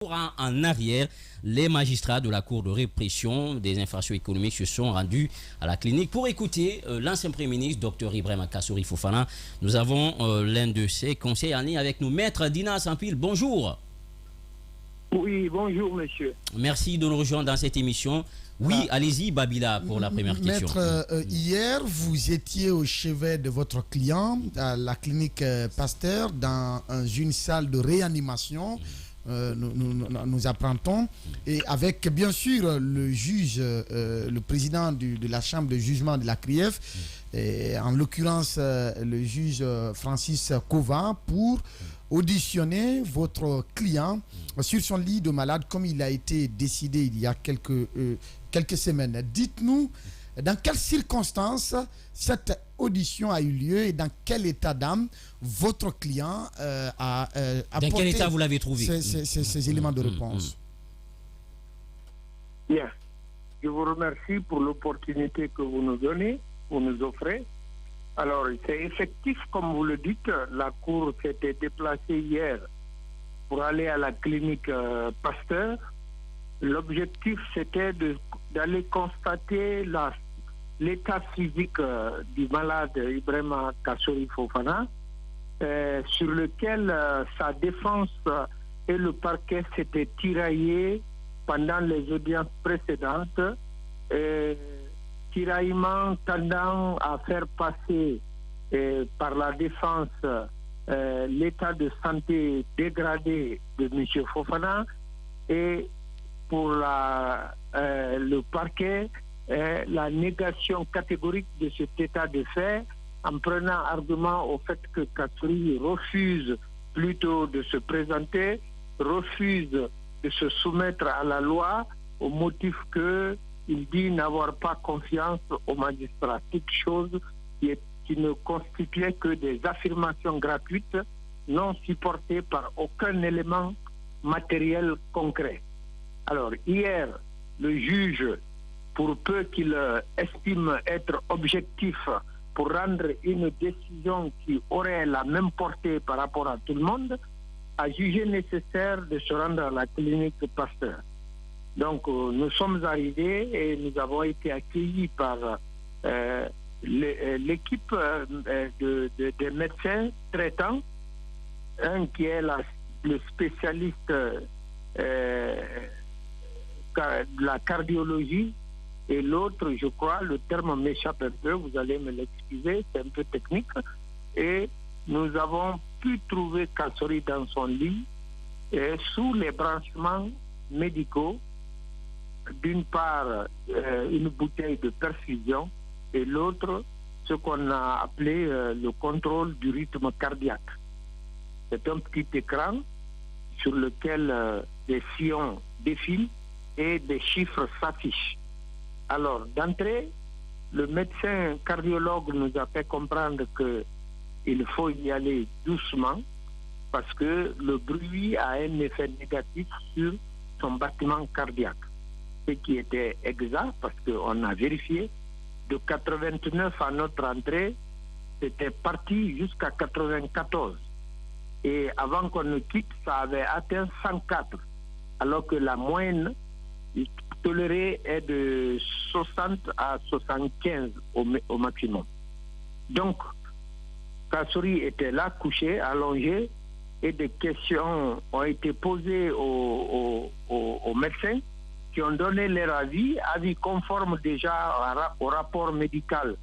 En arrière, les magistrats de la Cour de répression des infractions économiques se sont rendus à la clinique pour écouter l'ancien Premier ministre, Dr Ibrahima Kassory Fofana. Nous avons l'un de ses conseillers en ligne avec nous, Maître Dina Sampil. Bonjour. Oui, bonjour monsieur. Merci de nous rejoindre dans cette émission. Oui, allez-y Babila pour la première question. Maître, hier, vous étiez au chevet de votre client à la clinique Pasteur dans une salle de réanimation. Nous apprendons, et avec bien sûr le juge, le président de la chambre de jugement de la CRIEF, en l'occurrence le juge Francis Kova, pour auditionner votre client sur son lit de malade comme il a été décidé il y a quelques semaines. Dites-nous dans quelles circonstances cette audition a eu lieu et dans quel état d'âme votre client a dans quel état vous l'avez trouvé ces éléments de réponse. Bien, je vous remercie pour l'opportunité que vous nous donnez, vous nous offrez. Alors, c'est effectif, comme vous le dites, la Cour s'était déplacée hier pour aller à la clinique Pasteur. L'objectif, c'était d'aller constater l'état physique du malade Ibrahima Kassory Fofana, sur lequel sa défense et le parquet s'étaient tiraillés pendant les audiences précédentes, tiraillement tendant à faire passer par la défense l'état de santé dégradé de M. Fofana, et pour le parquet, la négation catégorique de cet état de fait, en prenant argument au fait que Kassory refuse plutôt de se présenter, refuse de se soumettre à la loi au motif qu'il dit n'avoir pas confiance aux magistrats. Quelque chose qui ne constituait que des affirmations gratuites, non supportées par aucun élément matériel concret. Alors, hier, le juge, pour peu qu'il estime être objectif pour rendre une décision qui aurait la même portée par rapport à tout le monde, a jugé nécessaire de se rendre à la clinique Pasteur. Donc, nous sommes arrivés et nous avons été accueillis par l'équipe des médecins traitants, un qui est le spécialiste de la cardiologie, et l'autre, je crois, le terme m'échappe un peu, vous allez me l'excuser, c'est un peu technique. Et nous avons pu trouver Kassory dans son lit, sous les branchements médicaux, d'une part une bouteille de perfusion, et l'autre, ce qu'on a appelé le contrôle du rythme cardiaque. C'est un petit écran sur lequel des sillons défilent et des chiffres s'affichent. Alors, d'entrée, le médecin cardiologue nous a fait comprendre qu'il faut y aller doucement parce que le bruit a un effet négatif sur son battement cardiaque. Ce qui était exact parce qu'on a vérifié. De 89 à notre entrée, c'était parti jusqu'à 94. Et avant qu'on ne quitte, ça avait atteint 104. Alors que la moyenne tolérée est de 60 à 75 au maximum. Donc, Kassory était là, couché, allongé, et des questions ont été posées aux médecins qui ont donné leur avis conforme déjà au rapport médical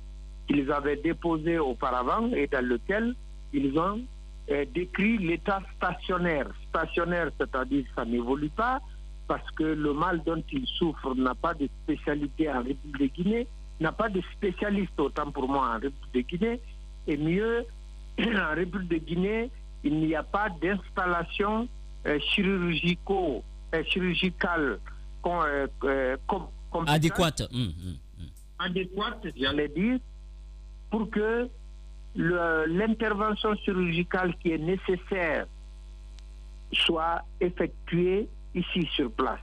qu'ils avaient déposé auparavant et dans lequel ils ont décrit l'état stationnaire. Stationnaire, c'est-à-dire ça n'évolue pas, parce que le mal dont il souffre n'a pas de spécialité en République de Guinée, n'a pas de spécialiste autant pour moi en République de Guinée, et mieux, en République de Guinée, il n'y a pas d'installation chirurgicale adéquate. Adéquate, j'allais dire, pour que l'intervention chirurgicale qui est nécessaire soit effectuée ici sur place.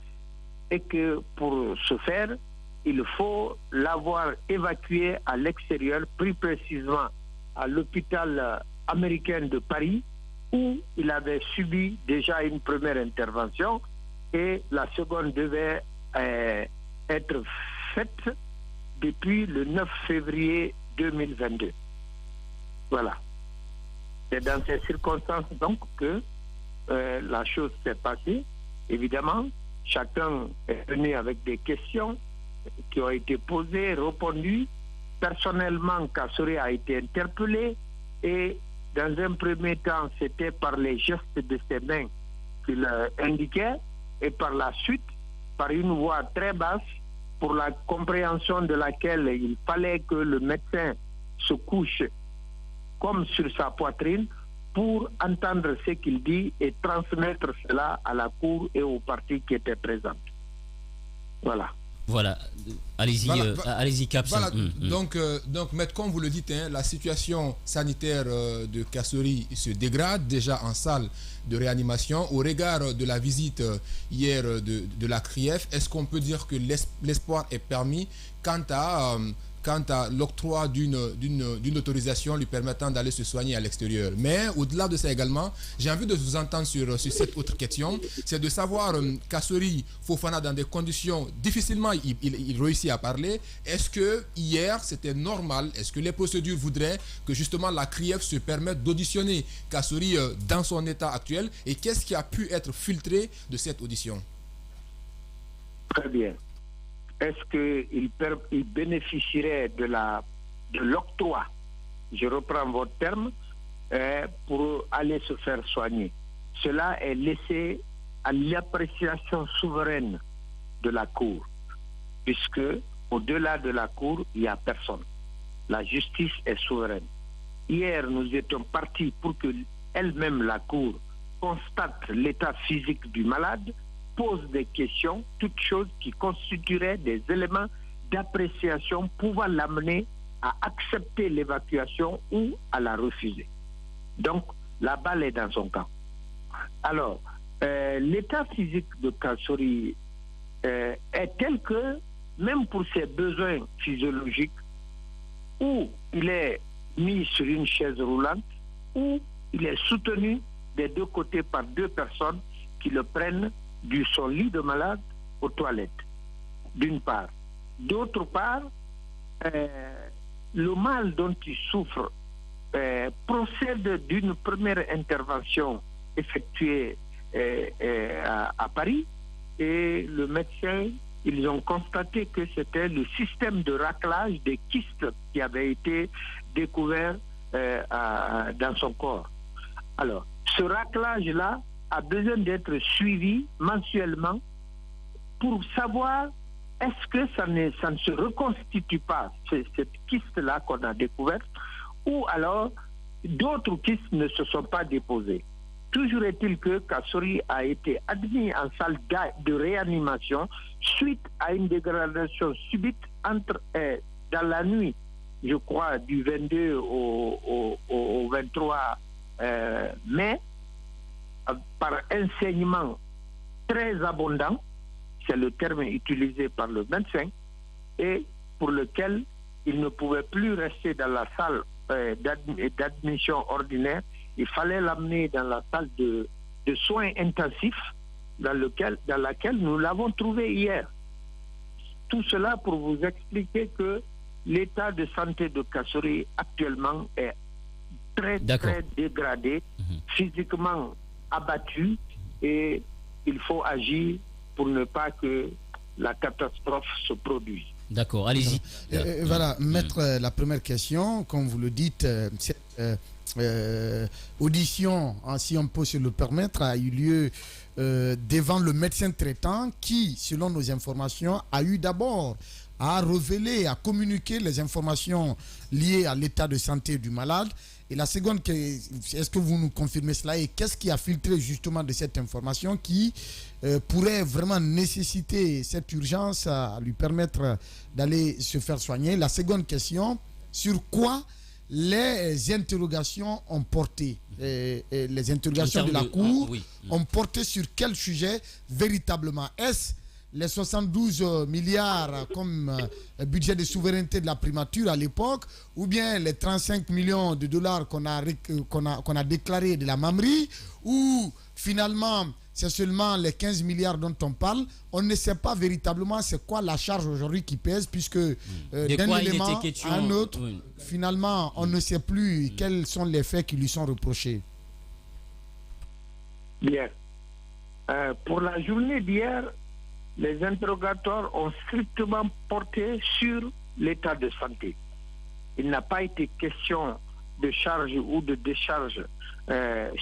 Et que pour ce faire, il faut l'avoir évacué à l'extérieur, plus précisément à l'hôpital américain de Paris, où il avait subi déjà une première intervention et la seconde devait être faite depuis le 9 février 2022. Voilà. C'est dans ces circonstances donc que la chose s'est passée. Évidemment, chacun est venu avec des questions qui ont été posées, répondues. Personnellement, Kassory a été interpellé et dans un premier temps, c'était par les gestes de ses mains qu'il indiquait et par la suite, par une voix très basse pour la compréhension de laquelle il fallait que le médecin se couche comme sur sa poitrine pour entendre ce qu'il dit et transmettre cela à la cour et aux parties qui étaient présentes. Voilà. Voilà, allez-y, allez-y, Cap. Voilà. Donc, maître, comme vous le dites, la situation sanitaire de Kassory se dégrade déjà en salle de réanimation. Au regard de la visite hier de la CRIEF, est-ce qu'on peut dire que l'espoir est permis quant à l'octroi d'une autorisation lui permettant d'aller se soigner à l'extérieur? Mais au-delà de ça également, j'ai envie de vous entendre sur cette autre question, c'est de savoir, Kassory Fofana, dans des conditions difficilement, il réussit à parler. Est-ce que hier c'était normal? Est-ce que les procédures voudraient que justement la CRIEF se permette d'auditionner Kassory dans son état actuel? Et qu'est-ce qui a pu être filtré de cette audition? Très bien. Est-ce qu'il bénéficierait de l'octroi, je reprends votre terme, pour aller se faire soigner? Cela est laissé à l'appréciation souveraine de la Cour, puisque au-delà de la Cour, il n'y a personne. La justice est souveraine. Hier, nous étions partis pour que elle-même, la Cour, constate l'état physique du malade, pose des questions, toutes choses qui constitueraient des éléments d'appréciation pouvant l'amener à accepter l'évacuation ou à la refuser. Donc, la balle est dans son camp. Alors, l'état physique de Kassory est tel que, même pour ses besoins physiologiques, où il est mis sur une chaise roulante, où il est soutenu des deux côtés par deux personnes qui le prennent de son lit de malade aux toilettes, d'une part. D'autre part, le mal dont il souffre procède d'une première intervention effectuée à Paris, et le médecin, ils ont constaté que c'était le système de raclage des kystes qui avait été découvert dans son corps. Alors, ce raclage-là a besoin d'être suivi mensuellement pour savoir est-ce que ça ne se reconstitue pas, cette kyste-là qu'on a découverte, ou alors d'autres kystes ne se sont pas déposés. Toujours est-il que Kassory a été admis en salle de réanimation suite à une dégradation subite dans la nuit, je crois, du 22 au 23 mai, par un saignement très abondant, c'est le terme utilisé par le médecin, et pour lequel il ne pouvait plus rester dans la salle d'admission ordinaire. Il fallait l'amener dans la salle de soins intensifs dans laquelle nous l'avons trouvé hier. Tout cela pour vous expliquer que l'état de santé de Kassory actuellement est très dégradé, physiquement abattu, et il faut agir pour ne pas que la catastrophe se produise. D'accord, allez-y. Voilà, maître, la première question, comme vous le dites, cette audition, si on peut se le permettre, a eu lieu devant le médecin traitant qui, selon nos informations, a eu d'abord à révéler, à communiquer les informations liées à l'état de santé du malade. Et la seconde, est-ce que vous nous confirmez cela, et qu'est-ce qui a filtré justement de cette information qui pourrait vraiment nécessiter cette urgence à lui permettre d'aller se faire soigner? La seconde question, sur quoi les interrogations ont porté, les interrogations de la Cour ont porté sur quel sujet véritablement? Est-ce les 72 milliards comme budget de souveraineté de la primature à l'époque, ou bien les 35 millions de dollars qu'on a déclarés de la Mamri, ou finalement c'est seulement les 15 milliards dont on parle. On ne sait pas véritablement c'est quoi la charge aujourd'hui qui pèse, puisque d'un élément à un autre, finalement, on ne sait plus quels sont les faits qui lui sont reprochés. Bien. Pour la journée d'hier, les interrogatoires ont strictement porté sur l'état de santé. Il n'a pas été question de charge ou de décharge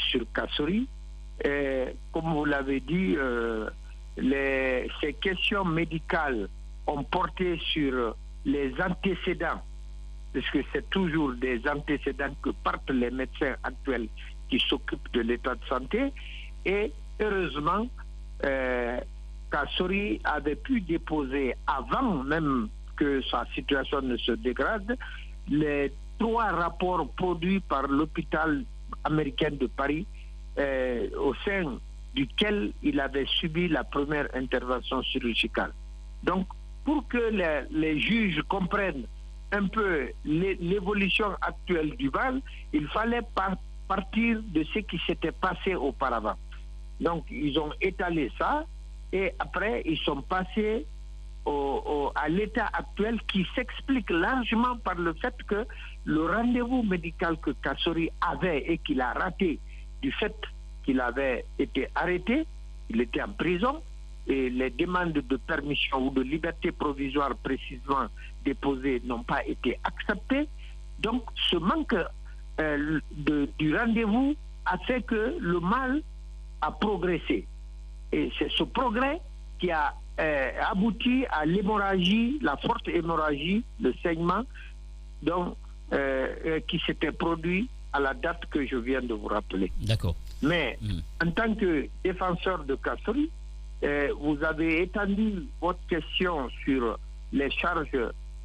sur Kassory. Comme vous l'avez dit, ces questions médicales ont porté sur les antécédents, puisque c'est toujours des antécédents que partent les médecins actuels qui s'occupent de l'état de santé. Et heureusement, Kassory avait pu déposer, avant même que sa situation ne se dégrade, les 3 rapports produits par l'hôpital américain de Paris, au sein duquel il avait subi la première intervention chirurgicale. Donc, pour que les juges comprennent un peu l'évolution actuelle du mal, il fallait partir de ce qui s'était passé auparavant. Donc, ils ont étalé ça et après, ils sont passés à l'état actuel qui s'explique largement par le fait que le rendez-vous médical que Kassory avait et qu'il a raté du fait qu'il avait été arrêté, il était en prison et les demandes de permission ou de liberté provisoire précisément déposées n'ont pas été acceptées. Donc ce manque du rendez-vous a fait que le mal a progressé. Et c'est ce progrès qui a abouti à l'hémorragie, la forte hémorragie, le saignement qui s'était produit à la date que je viens de vous rappeler. D'accord. Mais en tant que défenseur de Kassory, vous avez étendu votre question sur les charges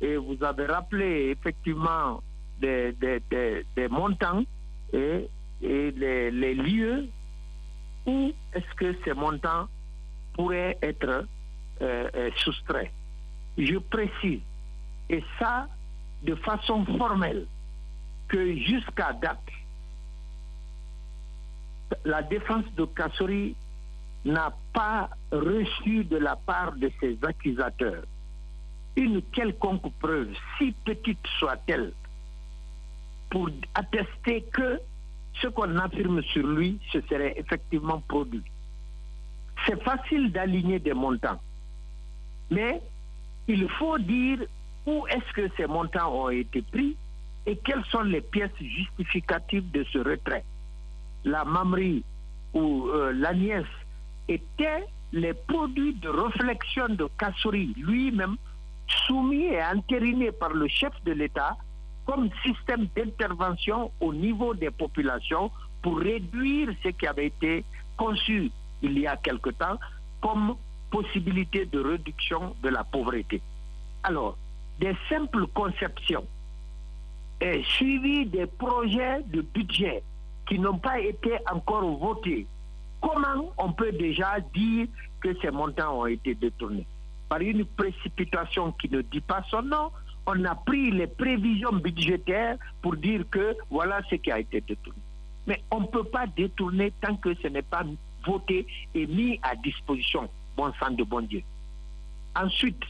et vous avez rappelé effectivement des montants et les lieux où est-ce que ces montants pourraient être soustraits. Je précise, et ça de façon formelle, que jusqu'à date, la défense de Kassory n'a pas reçu de la part de ses accusateurs une quelconque preuve, si petite soit-elle, pour attester que ce qu'on affirme sur lui se serait effectivement produit. C'est facile d'aligner des montants, mais il faut dire où est-ce que ces montants ont été pris et quelles sont les pièces justificatives de ce retrait. La Mamri ou l'Agnès étaient les produits de réflexion de Kassory lui-même, soumis et entérinés par le chef de l'État comme système d'intervention au niveau des populations pour réduire ce qui avait été conçu il y a quelque temps comme possibilité de réduction de la pauvreté. Alors, des simples conceptions suivies des projets de budget qui n'ont pas été encore votés, comment on peut déjà dire que ces montants ont été détournés? Par une précipitation qui ne dit pas son nom, on a pris les prévisions budgétaires pour dire que voilà ce qui a été détourné. Mais on ne peut pas détourner tant que ce n'est pas voté et mis à disposition, bon sang de bon Dieu. Ensuite,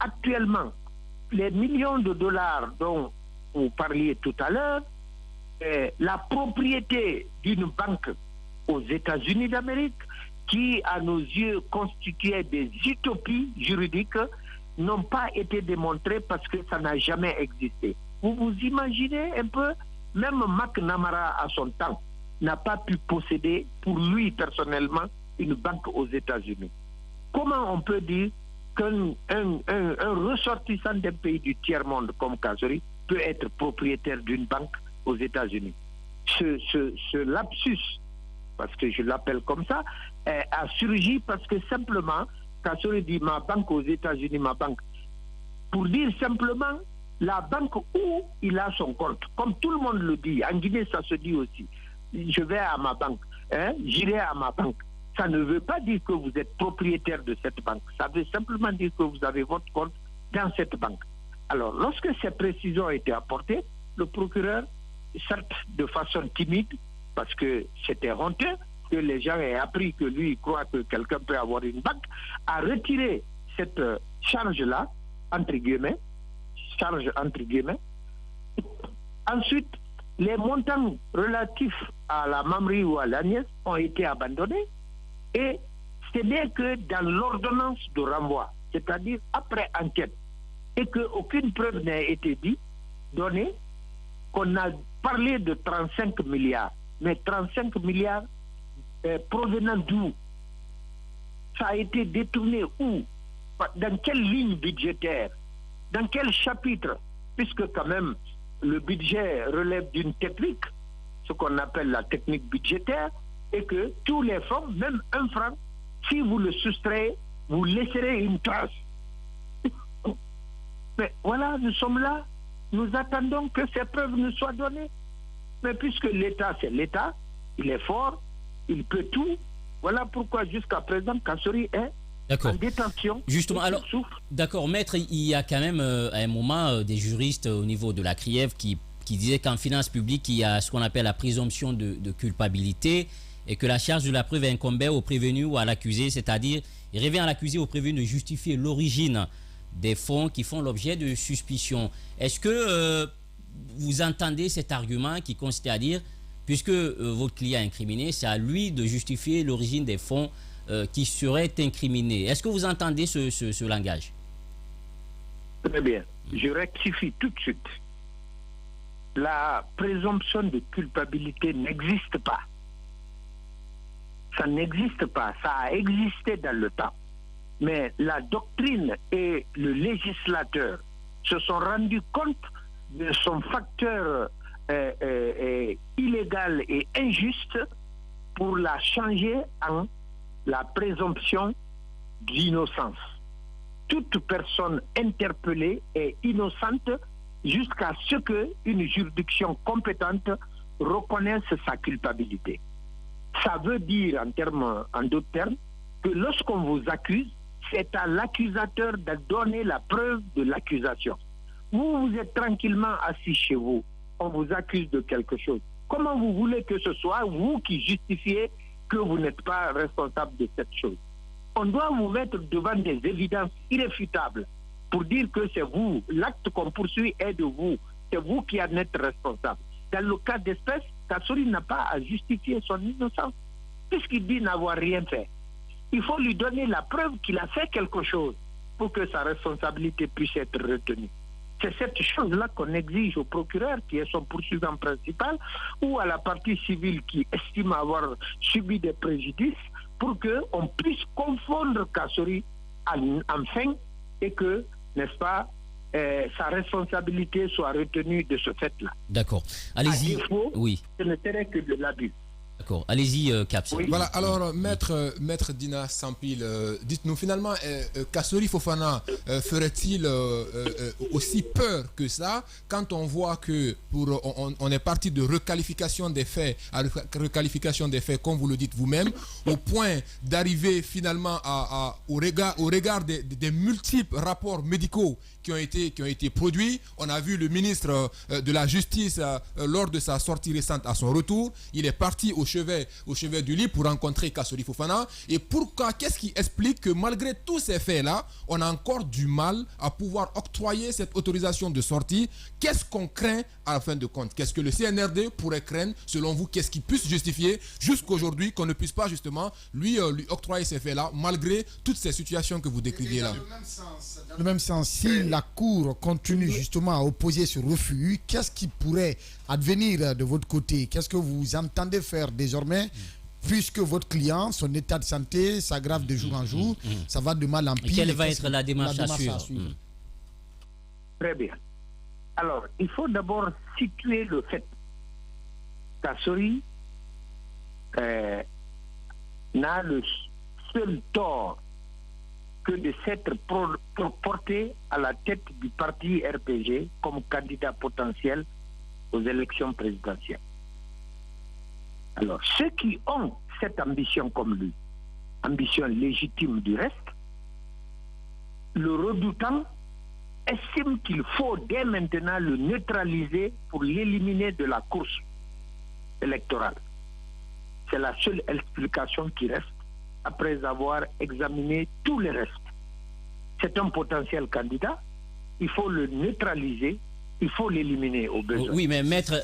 actuellement, les millions de dollars dont vous parliez tout à l'heure, la propriété d'une banque aux États-Unis d'Amérique qui, à nos yeux, constituait des utopies juridiques, n'ont pas été démontrées parce que ça n'a jamais existé. Vous vous imaginez un peu, même McNamara à son temps n'a pas pu posséder pour lui personnellement une banque aux États-Unis. Comment on peut dire qu'un ressortissant d'un pays du tiers-monde comme Kassory peut être propriétaire d'une banque aux États-Unis? Ce lapsus, parce que je l'appelle comme ça, a surgi parce que simplement, Kassory dit ma banque aux États-Unis, ma banque. Pour dire simplement la banque où il a son compte. Comme tout le monde le dit, en Guinée ça se dit aussi. Je vais à ma banque, j'irai à ma banque. Ça ne veut pas dire que vous êtes propriétaire de cette banque. Ça veut simplement dire que vous avez votre compte dans cette banque. Alors, lorsque ces précisions ont été apportées, le procureur, certes de façon timide, parce que c'était honteux, que les gens aient appris que lui croit que quelqu'un peut avoir une banque, a retiré cette charge-là, entre guillemets, Ensuite, les montants relatifs à la Mamri ou à l'Agnès ont été abandonnés et c'est bien que dans l'ordonnance de renvoi, c'est-à-dire après enquête, et qu'aucune preuve n'a été donnée, qu'on a parlé de 35 milliards. Mais 35 milliards provenant d'où? Ça a été détourné où? Dans quelle ligne budgétaire? Dans quel chapitre? Puisque quand même, le budget relève d'une technique, ce qu'on appelle la technique budgétaire, et que tous les fonds, même un franc, si vous le soustrayez, vous laisserez une trace. Mais voilà, nous sommes là. Nous attendons que ces preuves nous soient données. Mais puisque l'État, c'est l'État, il est fort, il peut tout. Voilà pourquoi jusqu'à présent, Kassory est en détention. Justement, alors, d'accord, maître, il y a quand même à un moment des juristes au niveau de la CRIEF qui disaient qu'en finance publique, il y a ce qu'on appelle la présomption de culpabilité et que la charge de la preuve incombait au prévenu ou à l'accusé, c'est-à-dire il revient à l'accusé ou au prévenu de justifier l'origine des fonds qui font l'objet de suspicion. Est-ce que vous entendez cet argument qui consiste à dire, puisque votre client est incriminé, c'est à lui de justifier l'origine des fonds qui seraient incriminés? Est-ce que vous entendez ce langage? Très bien. Je rectifie tout de suite. La présomption de culpabilité n'existe pas. Ça n'existe pas. Ça a existé dans le temps. Mais la doctrine et le législateur se sont rendus compte de son facteur illégal et injuste pour la changer en la présomption d'innocence. Toute personne interpellée est innocente jusqu'à ce qu'une juridiction compétente reconnaisse sa culpabilité. Ça veut dire, en d'autres termes, que lorsqu'on vous accuse, c'est à l'accusateur de donner la preuve de l'accusation. Vous êtes tranquillement assis chez vous, on vous accuse de quelque chose. Comment vous voulez que ce soit vous qui justifiez que vous n'êtes pas responsable de cette chose? On doit vous mettre devant des évidences irréfutables pour dire que c'est vous, l'acte qu'on poursuit est de vous, c'est vous qui en êtes responsable. Dans le cas d'espèce, Kassory n'a pas à justifier son innocence, puisqu'il dit n'avoir rien fait. Il faut lui donner la preuve qu'il a fait quelque chose pour que sa responsabilité puisse être retenue. C'est cette chose-là qu'on exige au procureur, qui est son poursuivant principal, ou à la partie civile qui estime avoir subi des préjudices, pour qu'on puisse confondre Kassory enfin et que, n'est-ce pas, sa responsabilité soit retenue de ce fait-là. D'accord. Allez-y. Oui. Ce ne serait que de l'abus. D'accord. Allez-y, Caps. Oui. Voilà, alors, maître Dina Sampil, dites-nous finalement, Kassory Fofana ferait-il aussi peur que ça quand on voit que on est parti de requalification des faits à requalification des faits, comme vous le dites vous-même, au point d'arriver finalement au regard des multiples rapports médicaux qui ont été produits. On a vu le ministre de la Justice lors de sa sortie récente à son retour. Il est parti au chevet du lit pour rencontrer Kassory Fofana. Et pourquoi? Qu'est-ce qui explique que malgré tous ces faits-là, on a encore du mal à pouvoir octroyer cette autorisation de sortie? Qu'est-ce qu'on craint à la fin de compte? Qu'est-ce que le CNRD pourrait craindre, selon vous? Qu'est-ce qui puisse justifier jusqu'aujourd'hui qu'on ne puisse pas justement lui octroyer ces faits-là, malgré toutes ces situations que vous décriviez là? Dans le même sens, si la Cour continue justement à opposer ce refus, qu'est-ce qui pourrait advenir de votre côté? Qu'est-ce que vous entendez faire désormais, puisque votre client, son état de santé s'aggrave de jour en jour, ça va de mal en pire? Quelle va être la démarche à suivre? Très bien. Alors, il faut d'abord situer le fait qu'Kassory n'a le seul tort que de s'être porté à la tête du parti RPG comme candidat potentiel aux élections présidentielles. Alors, ceux qui ont cette ambition comme lui, ambition légitime du reste, le redoutant estime qu'il faut dès maintenant le neutraliser pour l'éliminer de la course électorale. C'est la seule explication qui reste après avoir examiné tous les restes. C'est un potentiel candidat, il faut le neutraliser, il faut l'éliminer au besoin. Oui, mais maître,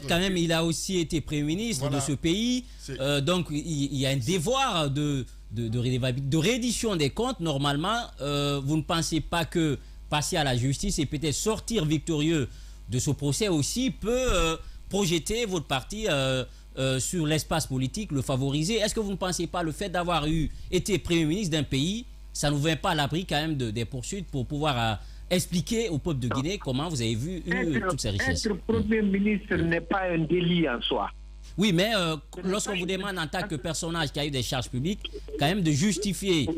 quand même, il a aussi été Premier ministre de ce pays. Donc, il y a un devoir de réédition des comptes. Normalement, vous ne pensez pas que passer à la justice et peut-être sortir victorieux de ce procès aussi peut projeter votre parti sur l'espace politique, le favoriser? Est-ce que vous ne pensez pas le fait d'avoir été Premier ministre d'un pays, ça ne vous met pas à l'abri quand même des poursuites pour pouvoir expliquer au peuple de Guinée comment vous avez vu toutes ces richesses? Être Premier ministre n'est pas un délit en soi. Oui, mais lorsqu'on vous demande en tant que personnage qui a eu des charges publiques, quand même de justifier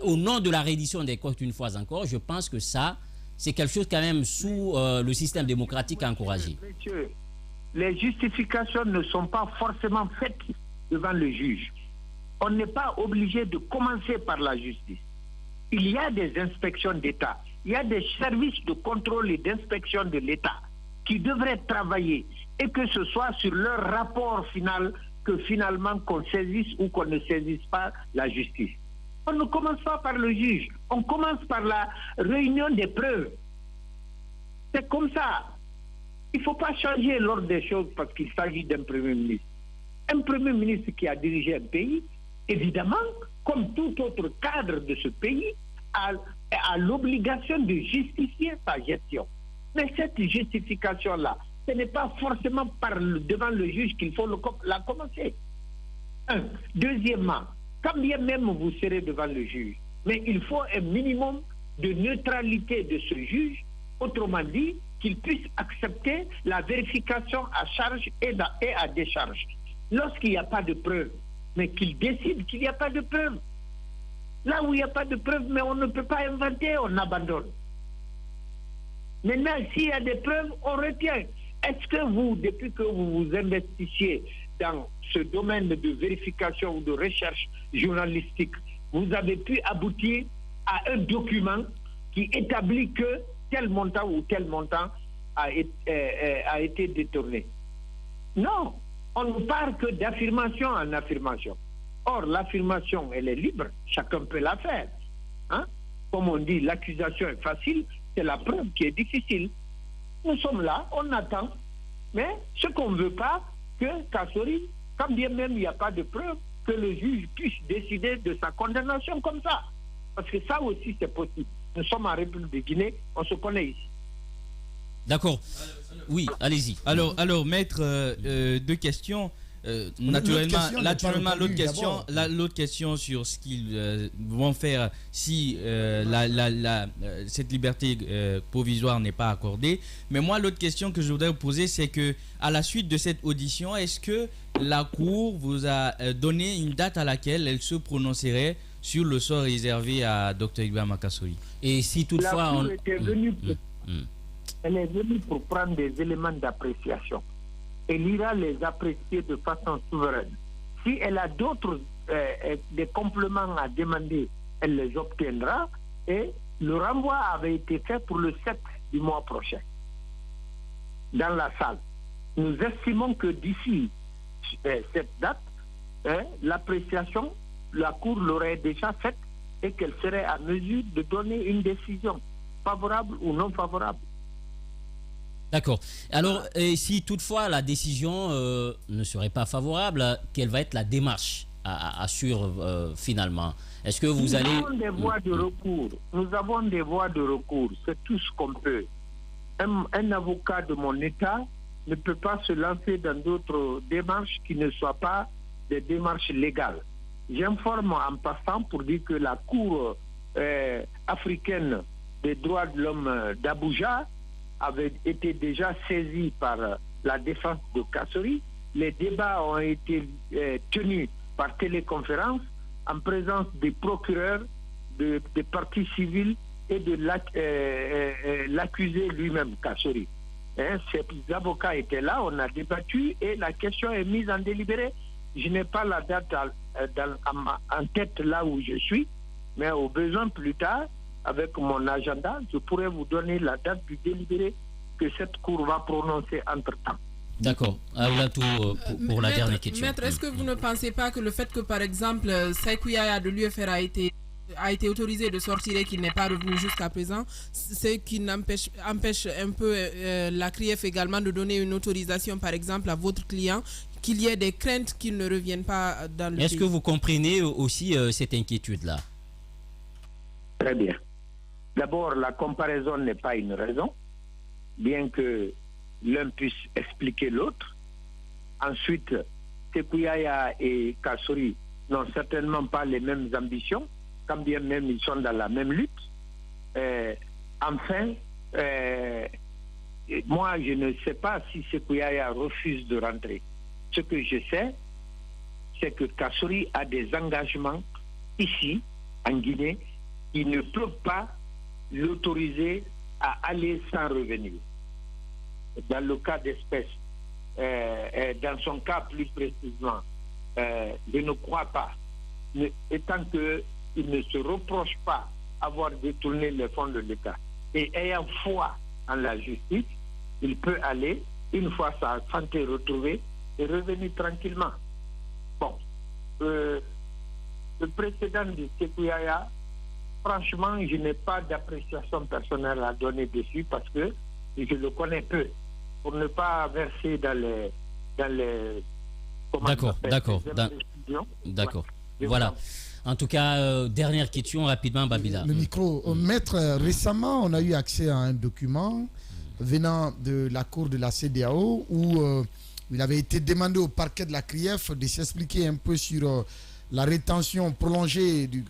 au nom de la reddition des comptes une fois encore, je pense que ça, c'est quelque chose quand même sous le système démocratique à encourager. Messieurs, les justifications ne sont pas forcément faites devant le juge. On n'est pas obligé de commencer par la justice. Il y a des inspections d'État, il y a des services de contrôle et d'inspection de l'État qui devraient travailler et que ce soit sur leur rapport final que finalement qu'on saisisse ou qu'on ne saisisse pas la justice. On ne commence pas par le juge, on commence par la réunion des preuves. C'est comme ça. Il ne faut pas changer l'ordre des choses parce qu'il s'agit d'un Premier ministre. Un Premier ministre qui a dirigé un pays, évidemment, comme tout autre cadre de ce pays, a l'obligation de justifier sa gestion. Mais cette justification-là, ce n'est pas forcément devant le juge qu'il faut la commencer. Deuxièmement, quand bien même vous serez devant le juge, mais il faut un minimum de neutralité de ce juge, autrement dit, qu'il puisse accepter la vérification à charge et à décharge. Lorsqu'il n'y a pas de preuve, mais qu'il décide qu'il n'y a pas de preuve. Là où il n'y a pas de preuve, mais on ne peut pas inventer, on abandonne. Maintenant, s'il y a des preuves, on retient. Est-ce que vous, depuis que vous vous investissiez dans ce domaine de vérification ou de recherche journalistique, vous avez pu aboutir à un document qui établit que tel montant ou tel montant a été détourné? Non, on ne parle que d'affirmation en affirmation. Or, l'affirmation, elle est libre, chacun peut la faire. Hein? Comme on dit, l'accusation est facile, c'est la preuve qui est difficile. Nous sommes là, on attend, mais ce qu'on ne veut pas, que Kassory, quand bien même il n'y a pas de preuve, que le juge puisse décider de sa condamnation comme ça. Parce que ça aussi, c'est possible. Nous sommes en République de Guinée, on se connaît ici. D'accord. Oui, allez-y. Alors, maître, deux questions. Naturellement, l'autre question sur ce qu'ils vont faire si cette liberté provisoire n'est pas accordée. Mais moi, l'autre question que je voudrais vous poser, c'est que à la suite de cette audition, est-ce que la Cour vous a donné une date à laquelle elle se prononcerait sur le sort réservé à Dr Ibrahima Kassory? Et si toutefois... La Cour était venue elle est venue pour prendre des éléments d'appréciation. Elle ira les apprécier de façon souveraine. Si elle a d'autres des compléments à demander, elle les obtiendra. Et le renvoi avait été fait pour le 7 du mois prochain dans la salle. Nous estimons que d'ici cette date, l'appréciation, la Cour l'aurait déjà faite et qu'elle serait à mesure de donner une décision favorable ou non favorable. D'accord. Alors, si toutefois la décision ne serait pas favorable, quelle va être la démarche à suivre finalement? Est-ce que vous allez... Nous avons des voies de recours. Nous avons des voies de recours. C'est tout ce qu'on peut. Un avocat de mon État ne peut pas se lancer dans d'autres démarches qui ne soient pas des démarches légales. J'informe en passant pour dire que la Cour africaine des droits de l'homme d'Abuja avait été déjà saisie par la défense de Kassory. Les débats ont été tenus par téléconférence en présence des procureurs, des parties civiles et de l'accusé lui-même, Kassory. Ces avocats étaient là, on a débattu et la question est mise en délibéré. Je n'ai pas la date en tête là où je suis, mais au besoin plus tard, avec mon agenda, je pourrais vous donner la date du délibéré que cette Cour va prononcer entre-temps. D'accord. Aoulatou, pour la dernière question. Maître, est-ce que vous ne pensez pas que le fait que, par exemple, Sékou Yaya de l'UFR a été autorisé de sortir et qu'il n'est pas revenu jusqu'à présent, c'est qui empêche un peu la CRIEF également de donner une autorisation, par exemple, à votre client, qu'il y ait des craintes qu'il ne revienne pas dans le pays. Est-ce que vous comprenez aussi cette inquiétude-là? Très bien. D'abord, la comparaison n'est pas une raison, bien que l'un puisse expliquer l'autre. Ensuite, Sékou Yaya et Kassory n'ont certainement pas les mêmes ambitions, quand bien même ils sont dans la même lutte. Enfin, moi, je ne sais pas si Sékou Yaya refuse de rentrer. Ce que je sais, c'est que Kassory a des engagements ici, en Guinée, qui ne peuvent pas l'autoriser à aller sans revenir. Dans le cas d'espèce, dans son cas plus précisément, je ne crois pas, étant qu'il ne se reproche pas avoir détourné les fonds de l'État et ayant foi en la justice, il peut aller, une fois sa santé retrouvée, et revenir tranquillement. Bon, le précédent de Sékou Yaya, franchement, je n'ai pas d'appréciation personnelle à donner dessus parce que je le connais peu. Pour ne pas verser dans les D'accord. Voilà. En tout cas, dernière question rapidement, Babila. Le micro. Maître, récemment, on a eu accès à un document venant de la cour de la CEDEAO où il avait été demandé au parquet de la CRIEF de s'expliquer un peu sur la rétention prolongée du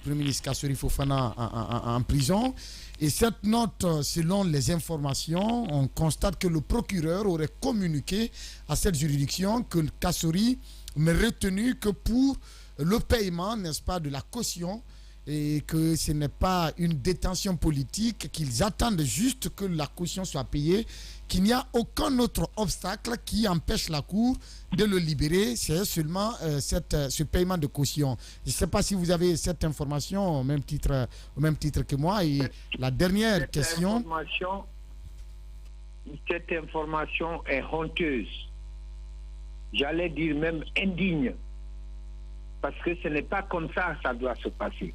Premier ministre Kassory Fofana en prison. Et cette note, selon les informations, on constate que le procureur aurait communiqué à cette juridiction que Kassory n'est retenu que pour le paiement, n'est-ce pas, de la caution, et que ce n'est pas une détention politique, qu'ils attendent juste que la caution soit payée, qu'il n'y a aucun autre obstacle qui empêche la Cour de le libérer, c'est seulement ce paiement de caution. Je ne sais pas si vous avez cette information au même titre que moi. Et la dernière question... Cette information est honteuse. J'allais dire même indigne. Parce que ce n'est pas comme ça que ça doit se passer.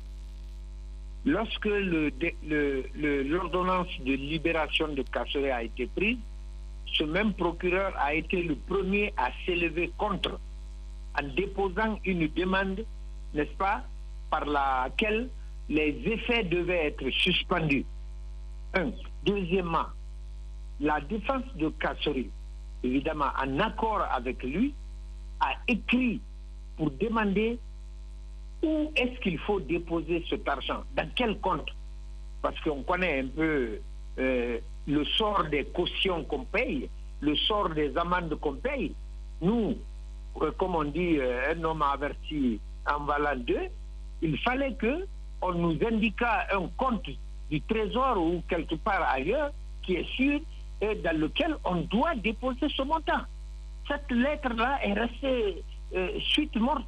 Lorsque l'ordonnance de libération de Kassory a été prise, ce même procureur a été le premier à s'élever contre, en déposant une demande, n'est-ce pas, par laquelle les effets devaient être suspendus. Deuxièmement, la défense de Kassory, évidemment en accord avec lui, a écrit pour demander où est-ce qu'il faut déposer cet argent, dans quel compte. Parce qu'on connaît un peu le sort des cautions qu'on paye, le sort des amendes qu'on paye. Nous, comme on dit, un homme averti en valant deux, il fallait qu'on nous indiquât un compte du trésor ou quelque part ailleurs qui est sûr et dans lequel on doit déposer ce montant. Cette lettre-là est restée suite morte.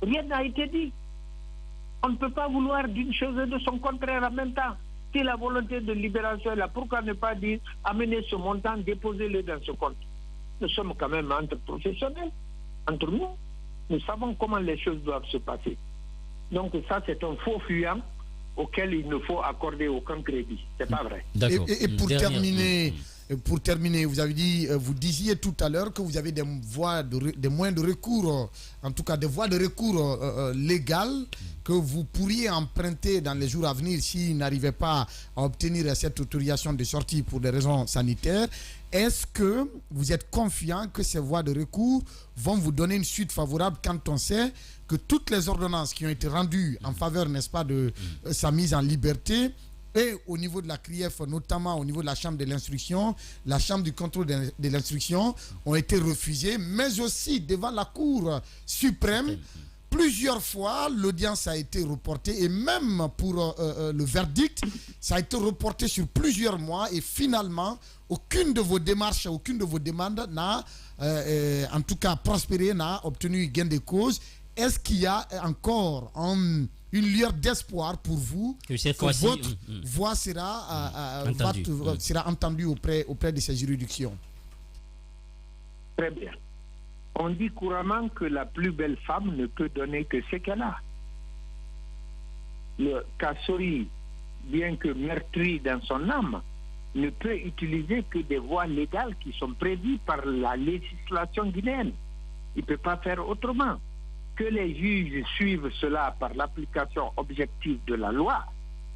Rien n'a été dit. On ne peut pas vouloir d'une chose et de son contraire en même temps. Si la volonté de libération est là, pourquoi ne pas dire amener ce montant, déposer-le dans ce compte? Nous sommes quand même entre professionnels, entre nous. Nous savons comment les choses doivent se passer. Donc ça, c'est un faux fuyant auquel il ne faut accorder aucun crédit. C'est pas vrai. Et pour terminer, vous disiez tout à l'heure que vous avez des moyens de recours, en tout cas des voies de recours légales que vous pourriez emprunter dans les jours à venir s'il n'arrivait pas à obtenir cette autorisation de sortie pour des raisons sanitaires. Est-ce que vous êtes confiant que ces voies de recours vont vous donner une suite favorable quand on sait que toutes les ordonnances qui ont été rendues en faveur, n'est-ce pas, de sa mise en liberté, et au niveau de la CRIEF, notamment au niveau de la Chambre de l'instruction, la Chambre du contrôle de l'instruction, ont été refusées, mais aussi devant la Cour suprême. Plusieurs fois, l'audience a été reportée et même pour le verdict, ça a été reporté sur plusieurs mois et finalement, aucune de vos démarches, aucune de vos demandes n'a, en tout cas prospéré, n'a obtenu gain de cause. Est-ce qu'il y a encore une lueur d'espoir pour vous que votre voix sera entendue auprès de ces juridictions? Très bien. On dit couramment que la plus belle femme ne peut donner que ce qu'elle a. Le Kassory, bien que meurtri dans son âme, ne peut utiliser que des voies légales qui sont prévues par la législation guinéenne. Il ne peut pas faire autrement. Que les juges suivent cela par l'application objective de la loi,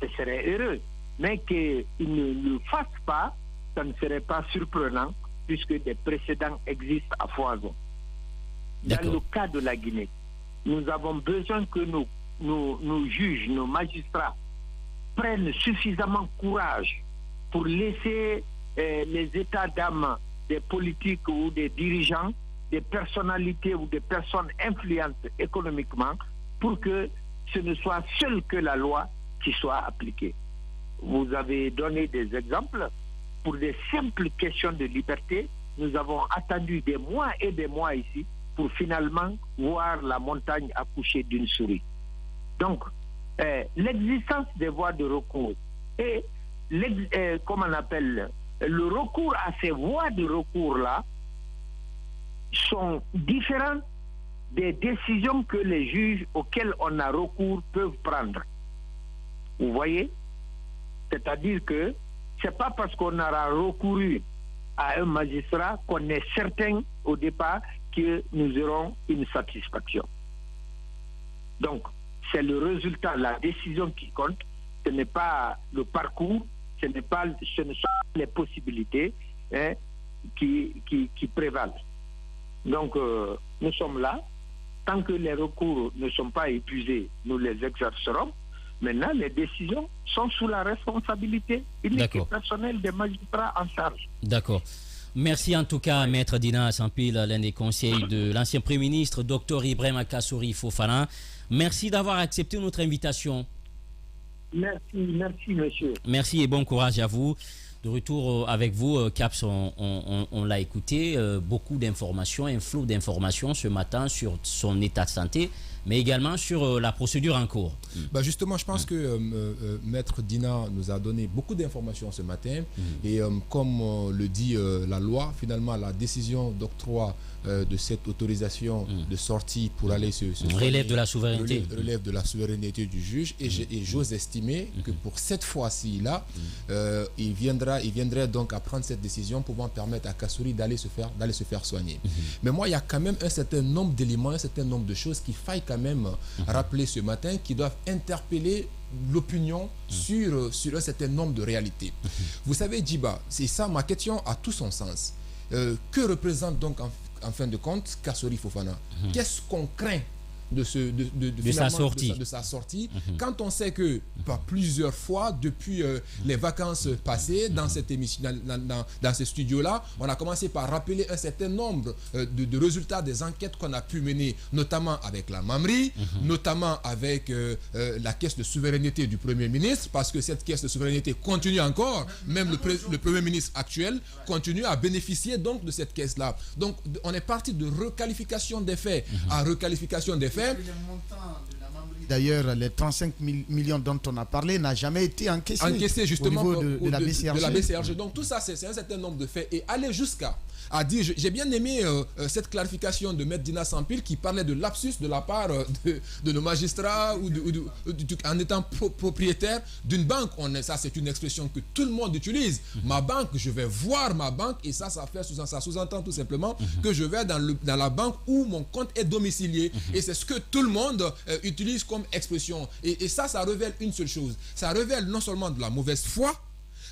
ce serait heureux. Mais qu'ils ne le fassent pas, ça ne serait pas surprenant, puisque des précédents existent à foison. Dans le cas de la Guinée, nous avons besoin que nos juges, nos magistrats, prennent suffisamment courage pour laisser les états d'âme des politiques ou des dirigeants, des personnalités ou des personnes influentes économiquement, pour que ce ne soit seule que la loi qui soit appliquée. Vous avez donné des exemples. Pour des simples questions de liberté, nous avons attendu des mois et des mois ici pour finalement voir la montagne accoucher d'une souris. Donc, l'existence des voies de recours et comment on appelle, le recours à ces voies de recours-là sont différents des décisions que les juges auxquels on a recours peuvent prendre. Vous voyez? C'est-à-dire que c'est pas parce qu'on aura recouru à un magistrat qu'on est certain au départ que nous aurons une satisfaction. Donc, c'est le résultat, la décision qui compte. Ce n'est pas le parcours, ce ne sont pas les possibilités qui prévalent. Donc, nous sommes là. Tant que les recours ne sont pas épuisés, nous les exercerons. Maintenant, les décisions sont sous la responsabilité unique et personnelle des magistrats en charge. D'accord. Merci en tout cas, Maître Dina Sampil, l'un des conseils de l'ancien Premier ministre, Dr Ibrahima Kassory Fofana. Merci d'avoir accepté notre invitation. Merci, monsieur. Merci et bon courage à vous. De retour avec vous, Caps, on l'a écouté, beaucoup d'informations, un flot d'informations ce matin sur son état de santé, mais également sur la procédure en cours. Justement, je pense que Maître Dina nous a donné beaucoup d'informations ce matin. Et comme le dit la loi, finalement, la décision d'octroi de cette autorisation de sortie pour aller se relève de la souveraineté. Relève de la souveraineté du juge. Et j'ose estimer que pour cette fois-ci-là, il viendrait donc à prendre cette décision pouvant permettre à Kassory d'aller se faire soigner. Mais moi, il y a quand même un certain nombre d'éléments, un certain nombre de choses qu'il faille quand même rappeler ce matin, qui doivent interpeller l'opinion sur un certain nombre de réalités. Vous savez, Djiba, c'est ça, ma question a tout son sens. Que représente donc en fin de compte Kassory Fofana? Qu'est-ce qu'on craint de sa sortie, quand on sait que par plusieurs fois depuis les vacances passées dans cette émission, dans ce studio-là, on a commencé par rappeler un certain nombre de résultats des enquêtes qu'on a pu mener, notamment avec la Mamri, notamment avec la caisse de souveraineté du Premier ministre, parce que cette caisse de souveraineté continue encore, même le Premier ministre actuel continue à bénéficier donc de cette caisse-là. Donc on est parti de requalification des faits à requalification des faits. D'ailleurs, les 35 millions dont on a parlé n'a jamais été encaissé justement au niveau de la BCRG. Donc tout ça, c'est un certain nombre de faits. Et aller jusqu'à dire, j'ai bien aimé cette clarification de Maître Dina Sampil qui parlait de lapsus de la part de nos magistrats en étant propriétaire d'une banque. Ça, c'est une expression que tout le monde utilise. Ma banque, je vais voir ma banque, et ça sous-entend tout simplement que je vais dans la banque où mon compte est domicilié. Et c'est ce que tout le monde utilise comme expression. Et ça révèle une seule chose. Ça révèle non seulement de la mauvaise foi,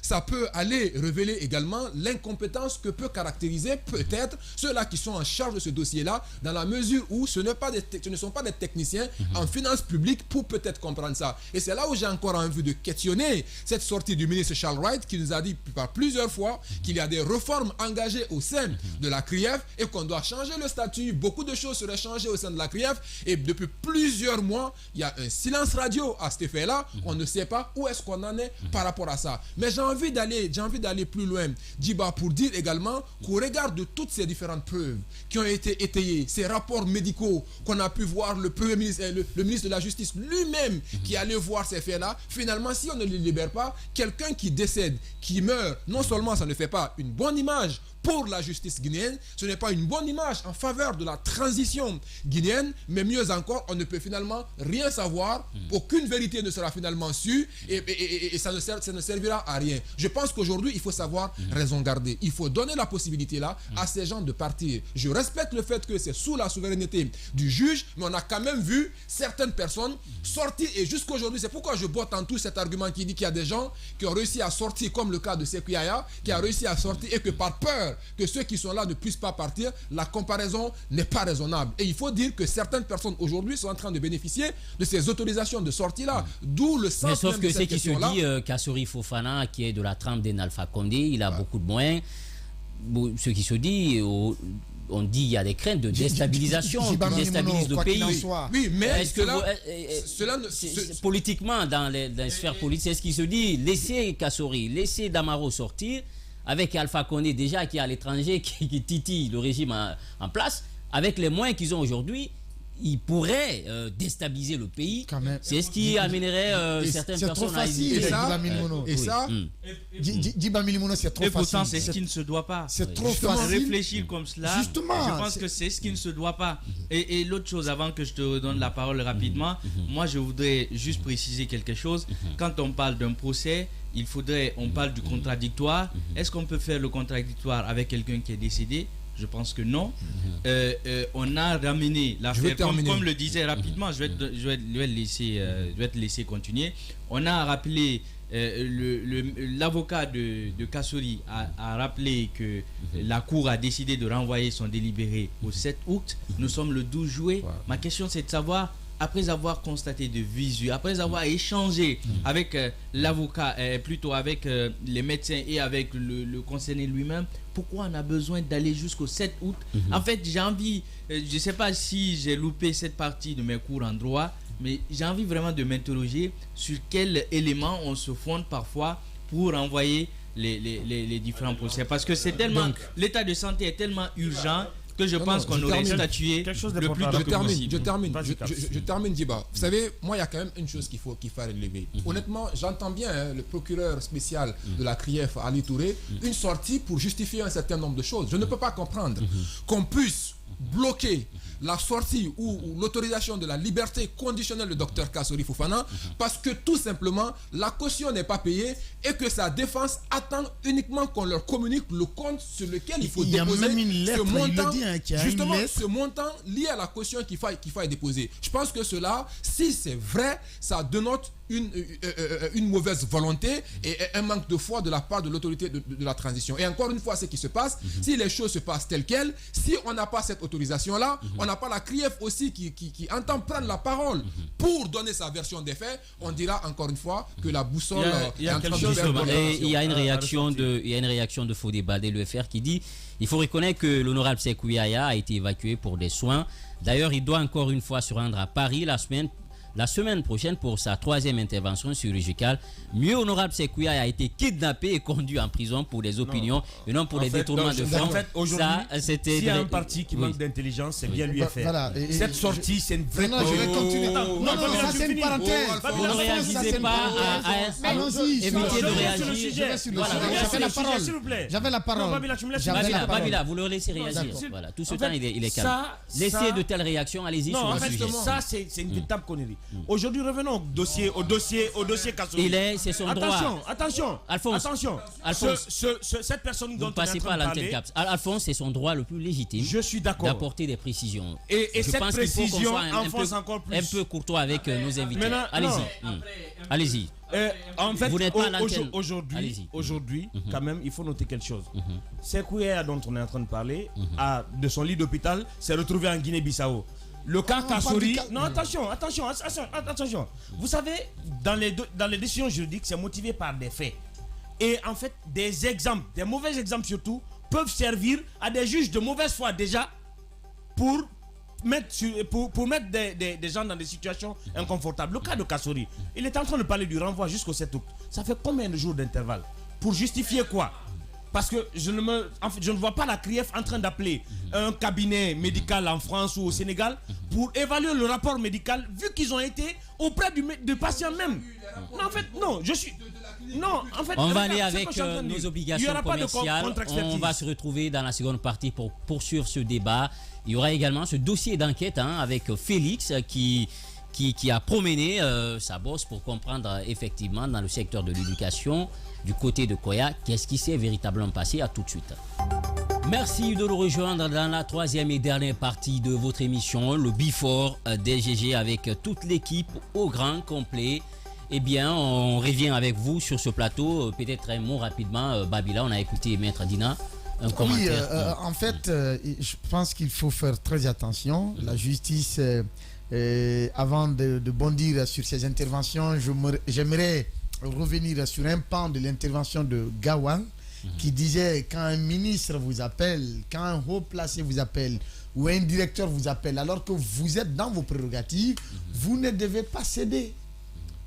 ça peut aller révéler également l'incompétence que peut caractériser peut-être ceux-là qui sont en charge de ce dossier-là, dans la mesure où ce ne sont pas des techniciens en finances publiques pour peut-être comprendre ça. Et c'est là où j'ai encore envie de questionner cette sortie du ministre Charles Wright, qui nous a dit par plusieurs fois qu'il y a des réformes engagées au sein de la CRIEF et qu'on doit changer le statut. Beaucoup de choses seraient changées au sein de la CRIEF, et depuis plusieurs mois, il y a un silence radio à cet effet-là. On ne sait pas où est-ce qu'on en est par rapport à ça. Mais j'ai envie d'aller plus loin, Djiba, pour dire également qu'au regard de toutes ces différentes preuves qui ont été étayées, ces rapports médicaux qu'on a pu voir, le Premier ministre, le ministre de la Justice lui-même qui allait voir ces faits-là, finalement, si on ne les libère pas, quelqu'un qui décède, qui meurt, non seulement ça ne fait pas une bonne image pour la justice guinéenne, ce n'est pas une bonne image en faveur de la transition guinéenne, mais mieux encore, on ne peut finalement rien savoir, aucune vérité ne sera finalement sûre et ça ne servira à rien. Je pense qu'aujourd'hui, il faut savoir raison garder. Il faut donner la possibilité là à ces gens de partir. Je respecte le fait que c'est sous la souveraineté du juge, mais on a quand même vu certaines personnes sortir et jusqu'aujourd'hui, c'est pourquoi je botte en tout cet argument qui dit qu'il y a des gens qui ont réussi à sortir, comme le cas de Sékou Yaya, qui a réussi à sortir et que par peur que ceux qui sont là ne puissent pas partir, la comparaison n'est pas raisonnable. Et il faut dire que certaines personnes aujourd'hui sont en train de bénéficier de ces autorisations de sortie-là. D'où le sens. Mais sauf même que de c'est cette qui se question-là. dit, Kassory Fofana, qui est de la trempe d'Alpha Condé, il a beaucoup de moyens. Ce qui se dit, on dit qu'il y a des craintes de déstabilisation qui déstabilisent le pays. Oui, mais est-ce que politiquement, dans les sphères politiques, c'est ce qui se dit, laissez Kassory, laissez Damaro sortir, avec Alpha Condé déjà qui est à l'étranger, qui titille le régime en place, avec les moyens qu'ils ont aujourd'hui, ils pourraient déstabiliser le pays. C'est ce qui amènerait certaines personnes à hésiter. Et ça, Djiba Milimono, c'est trop facile. Et pourtant, c'est ce qui ne se doit pas. C'est trop facile. Réfléchir comme cela, Justement, je pense que c'est ce qui ne se doit pas. Et l'autre chose, avant que je te redonne la parole rapidement, moi je voudrais juste préciser quelque chose. Quand on parle d'un procès, on parle du contradictoire. Est-ce qu'on peut faire le contradictoire avec quelqu'un qui est décédé? Je pense que non. On a ramené l'affaire, comme le disait rapidement, je vais te laisser continuer. On a rappelé, l'avocat de Kassory a rappelé que la Cour a décidé de renvoyer son délibéré au 7 août. Nous sommes le 12 juillet. Ma question, c'est de savoir, après avoir constaté de visu, après avoir échangé avec l'avocat, plutôt avec les médecins et avec le concerné lui-même, pourquoi on a besoin d'aller jusqu'au 7 août? En fait, j'ai envie, je ne sais pas si j'ai loupé cette partie de mes cours en droit, mais j'ai envie vraiment de m'interroger sur quels éléments on se fonde parfois pour envoyer les différents procès. Parce que c'est tellement, l'état de santé est tellement urgent que je pense qu'on aurait statué le plus tôt que possible. Je termine, Djiba. Vous savez, moi, il y a quand même une chose qu'il faut relever. Honnêtement, j'entends bien le procureur spécial de la CRIEF, Ali Touré, une sortie pour justifier un certain nombre de choses. Je ne peux pas comprendre qu'on puisse bloquer la sortie ou l'autorisation de la liberté conditionnelle du docteur Kassory Fofana parce que tout simplement la caution n'est pas payée et que sa défense attend uniquement qu'on leur communique le compte sur lequel il faut déposer ce montant, justement ce montant lié à la caution qu'il faille déposer. Je pense que cela, si c'est vrai, ça dénote une mauvaise volonté et un manque de foi de la part de l'autorité de la transition. Et encore une fois, ce qui se passe, si les choses se passent telles quelles, si on n'a pas cette autorisation-là, on n'a pas la CRIEF aussi qui entend prendre la parole pour donner sa version des faits, on dira encore une fois que la boussole est en train de perdre. Il y a une réaction de Fodé Baldé, le FR, qui dit il faut reconnaître que l'honorable Sékou Yaya a été évacué pour des soins. D'ailleurs, il doit encore une fois se rendre à Paris la semaine prochaine pour sa 3e intervention chirurgicale. Mieux, honorable Sékou Yaya a été kidnappé et conduit en prison pour des opinions et non pour des détournements de fonds. En fait, aujourd'hui, s'il y a un parti qui manque d'intelligence, c'est bien l'UFR. Voilà. Cette sortie, c'est une vraie... Non, je vais continuer. Non, ça c'est une parenthèse. Vous ne réagissez pas à allons-y. éviter de réagir. Je vais sur le sujet. J'avais la parole. Babila, vous le laissez réagir. Voilà. Tout ce temps, il est calme. Laissez de telles réactions, allez-y sur le sujet. Ça, c'est une véritable connerie. Aujourd'hui, revenons au dossier Kassory. C'est son droit. Attention. Alphonse. Cette personne dont on est en train de parler. Alphonse, c'est son droit le plus légitime. Je suis d'accord. D'apporter des précisions. Et cette précision enfonce encore plus. Un peu courtois avec nos invités. Allez-y. En fait, vous n'êtes pas à l'antenne. Aujourd'hui, quand même, il faut noter quelque chose. Sékou Yaya dont on est en train de parler, de son lit d'hôpital, s'est retrouvé en Guinée-Bissau. Le cas Kassory... Non, attention. Vous savez, dans les décisions juridiques, c'est motivé par des faits. Et en fait, des exemples, des mauvais exemples surtout, peuvent servir à des juges de mauvaise foi déjà pour mettre des gens dans des situations inconfortables. Le cas de Kassory, il est en train de parler du renvoi jusqu'au 7 août. Ça fait combien de jours d'intervalle? Pour justifier quoi? Parce que je ne vois pas la CRIEF en train d'appeler un cabinet médical en France ou au Sénégal pour évaluer le rapport médical, vu qu'ils ont été auprès du patient même. Non, en fait, non, je suis... Non, en fait, on va aller avec nos obligations commerciales. On va se retrouver dans la seconde partie pour poursuivre ce débat. Il y aura également ce dossier d'enquête avec Félix qui a promené sa bosse pour comprendre effectivement dans le secteur de l'éducation du côté de Koya qu'est-ce qui s'est véritablement passé. À tout de suite. Merci de nous rejoindre dans la troisième et dernière partie de votre émission, le Before DGG, avec toute l'équipe au grand complet. Eh bien, on revient avec vous sur ce plateau. Peut-être un mot rapidement, Babila. On a écouté Maître Dina. Un commentaire. Oui, en fait, je pense qu'il faut faire très attention. La justice, avant de bondir sur ces interventions, j'aimerais revenir sur un pan de l'intervention de Gawan qui disait quand un ministre vous appelle, quand un haut placé vous appelle ou un directeur vous appelle, alors que vous êtes dans vos prérogatives, vous ne devez pas céder.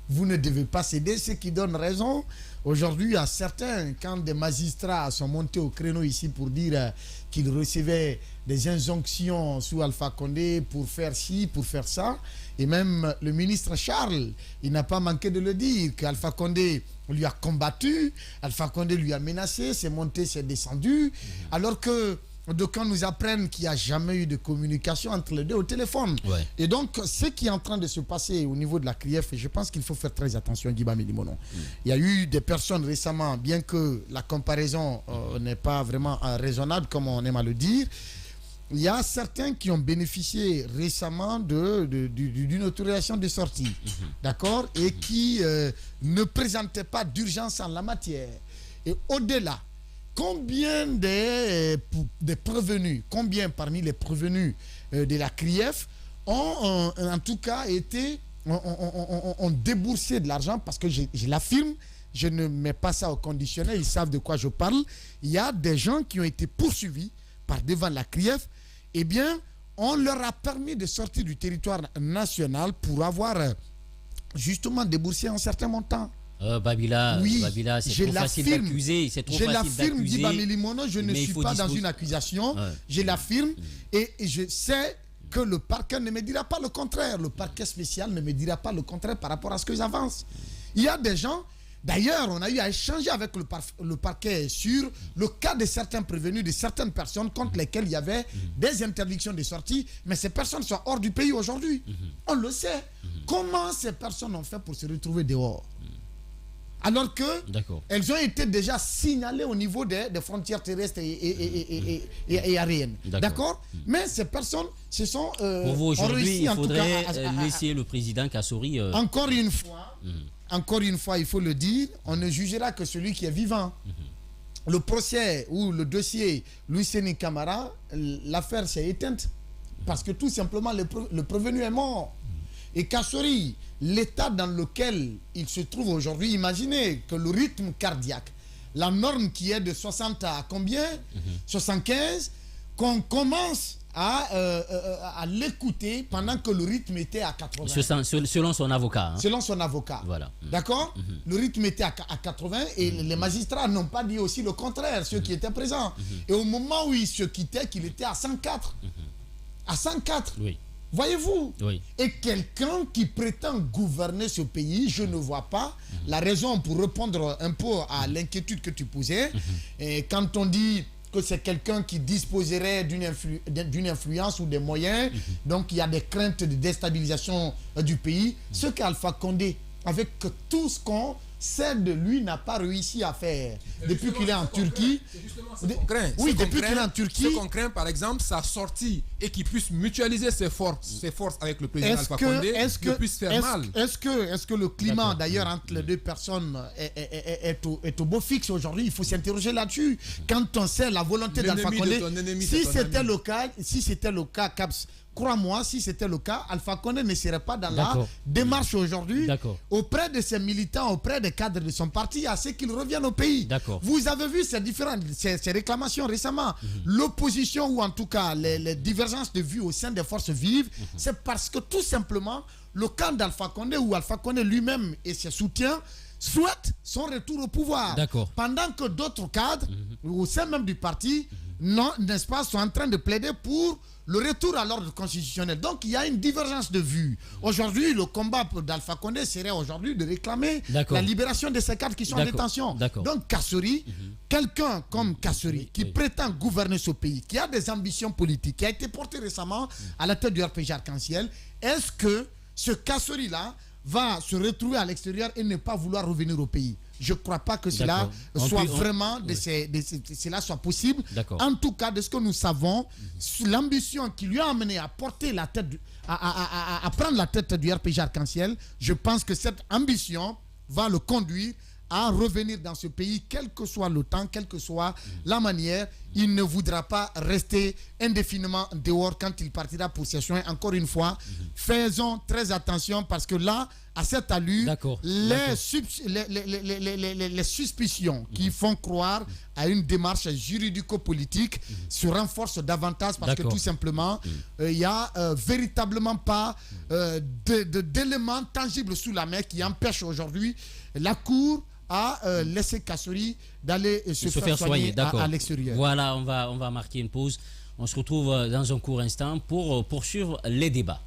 Vous ne devez pas céder, ce qui donne raison aujourd'hui à certains, quand des magistrats sont montés au créneau ici pour dire qu'ils recevaient des injonctions sous Alpha Condé pour faire ci, pour faire ça. Et même le ministre Charles, il n'a pas manqué de le dire, qu'Alpha Condé lui a combattu, Alpha Condé lui a menacé, c'est monté, c'est descendu, alors que d'aucuns nous apprennent qu'il n'y a jamais eu de communication entre les deux au téléphone. Ouais. Et donc, ce qui est en train de se passer au niveau de la CRIEF, je pense qu'il faut faire très attention, Guiba Milimono. Il y a eu des personnes récemment, bien que la comparaison n'est pas vraiment raisonnable, comme on aime à le dire, il y a certains qui ont bénéficié récemment d'une autorisation de sortie, d'accord, et qui ne présentaient pas d'urgence en la matière. Et au-delà, combien des prévenus, combien parmi les prévenus de la CRIEF ont en tout cas ont déboursé de l'argent, parce que je l'affirme, je ne mets pas ça au conditionnel, ils savent de quoi je parle. Il y a des gens qui ont été poursuivis par devant la CRIEF, eh bien, on leur a permis de sortir du territoire national pour avoir justement déboursé un certain montant. Babila, oui, Babila, c'est trop facile d'accuser. C'est trop facile d'accuser. Je l'affirme, je ne suis pas dans une accusation. Ouais. Je l'affirme et je sais que le parquet ne me dira pas le contraire. Le parquet spécial ne me dira pas le contraire par rapport à ce que j'avance. Il y a des gens, d'ailleurs, on a eu à échanger avec le parquet sur le cas de certains prévenus, de certaines personnes contre lesquelles il y avait des interdictions de sortie, mais ces personnes sont hors du pays aujourd'hui. On le sait. Comment ces personnes ont fait pour se retrouver dehors? Alors qu'elles ont été déjà signalées au niveau des frontières terrestres et aériennes. D'accord. Mais ces personnes se sont pour vous aujourd'hui, il faudrait laisser le président Kassori... Encore une fois, il faut le dire, on ne jugera que celui qui est vivant. Le procès ou le dossier Louis Séni Camara, l'affaire s'est éteinte. Parce que tout simplement, le prévenu est mort. Et Kassori, l'état dans lequel il se trouve aujourd'hui, imaginez que le rythme cardiaque, la norme qui est de 60 à combien 75, qu'on commence à l'écouter pendant que le rythme était à 80. Selon son avocat. Selon son avocat. Voilà. D'accord. Le rythme était à 80 et les magistrats n'ont pas dit aussi le contraire, ceux qui étaient présents. Et au moment où il se quittait, qu'il était à 104. À 104. Oui. Voyez-vous? Oui. Et quelqu'un qui prétend gouverner ce pays, je ne vois pas la raison, pour répondre un peu à l'inquiétude que tu posais. Et quand on dit que c'est quelqu'un qui disposerait d'une influence ou des moyens, donc il y a des craintes de déstabilisation du pays, ce qu'Alpha Condé, avec tout ce qu'on sait de lui, n'a pas réussi à faire depuis qu'il est en Turquie. Oui, depuis qu'il est en Turquie. Ce qu'on craint, par exemple, sa sortie et qu'il puisse mutualiser ses forces avec le président Alpha Condé, ne puisse faire mal. Est-ce que le climat, d'ailleurs, entre les deux personnes est au beau fixe aujourd'hui? Il faut s'interroger là-dessus. Quand on sait la volonté d'Alpha Condé, si c'était le cas, Caps, crois-moi, si c'était le cas, Alpha Condé ne serait pas dans la démarche aujourd'hui auprès de ses militants, auprès des cadres de son parti, à ce qu'ils reviennent au pays. Vous avez vu ces réclamations récemment. L'opposition, ou en tout cas les divergences de vues au sein des forces vives, c'est parce que tout simplement, le camp d'Alpha Condé, ou Alpha Condé lui-même et ses soutiens, souhaitent son retour au pouvoir. D'accord. Pendant que d'autres cadres, au sein même du parti, non, n'est-ce pas, sont en train de plaider pour le retour à l'ordre constitutionnel. Donc il y a une divergence de vues. Aujourd'hui, le combat d'Alpha Condé serait aujourd'hui de réclamer la libération de ces cadres qui sont en détention. Donc Kassori, quelqu'un comme Kassori, qui prétend gouverner ce pays, qui a des ambitions politiques, qui a été porté récemment à la tête du RPG Arc-en-Ciel, est-ce que ce Kassori-là va se retrouver à l'extérieur et ne pas vouloir revenir au pays? Je ne crois pas que cela soit vraiment cela soit possible. En tout cas, de ce que nous savons, l'ambition qui lui a amené à porter la tête, à prendre la tête du RPG Arc-en-Ciel, je pense que cette ambition va le conduire à revenir dans ce pays, quel que soit le temps, quelle que soit la manière. Il ne voudra pas rester indéfiniment dehors quand il partira pour ses soins. Encore une fois, faisons très attention parce que là, à cette allure, les suspicions qui font croire à une démarche juridico-politique se renforcent davantage parce que tout simplement, il n'y a véritablement pas d'éléments tangibles sous la main qui empêchent aujourd'hui la Cour à laisser Kassori d'aller se faire soigner à l'extérieur. Voilà, on va marquer une pause. On se retrouve dans un court instant pour poursuivre les débats.